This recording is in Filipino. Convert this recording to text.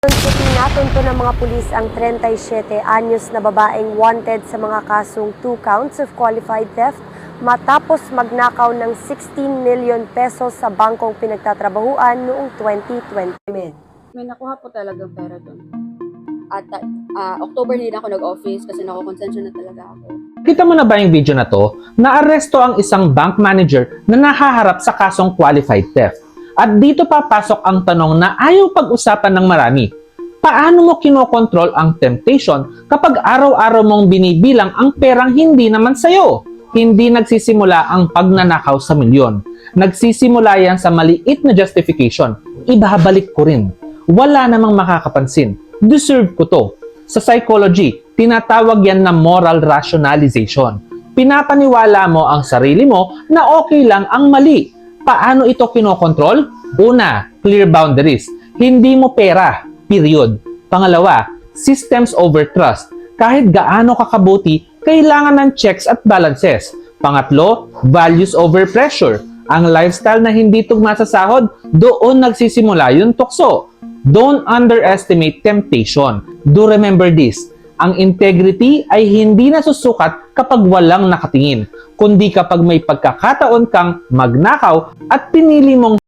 Natunto ng mga pulis ang 37 anyos na babaeng wanted sa mga kasong 2 counts of qualified theft matapos magnakaw ng 16 million pesos sa bangkong pinagtatrabahuan noong 2020. May nakuha po talagang pera doon. At October hindi na ako nag-office kasi nakukonsensya na talaga ako. Kita mo na ba yung video na to? Naaresto ang isang bank manager na nahaharap sa kasong qualified theft. At dito papasok ang tanong na ayaw pag-usapan ng marami. Paano mo kinokontrol ang temptation kapag araw-araw mong binibilang ang perang hindi naman sa'yo? Hindi nagsisimula ang pagnanakaw sa milyon. Nagsisimula yan sa maliit na justification. Ibabalik ko rin. Wala namang makakapansin. Deserve ko to. Sa psychology, tinatawag yan na moral rationalization. Pinapaniwala mo ang sarili mo na okay lang ang mali. Paano ito kinokontrol? Una, clear boundaries. Hindi mo pera. Period. Pangalawa, systems over trust. Kahit gaano kakabuti, kailangan ng checks at balances. Pangatlo, values over pressure. Ang lifestyle na hindi tugma sa sahod, doon nagsisimula yung tukso. Don't underestimate temptation. Do remember this. Ang integrity ay hindi nasusukat kapag walang nakatingin, kundi kapag may pagkakataon kang magnakaw at pinili mong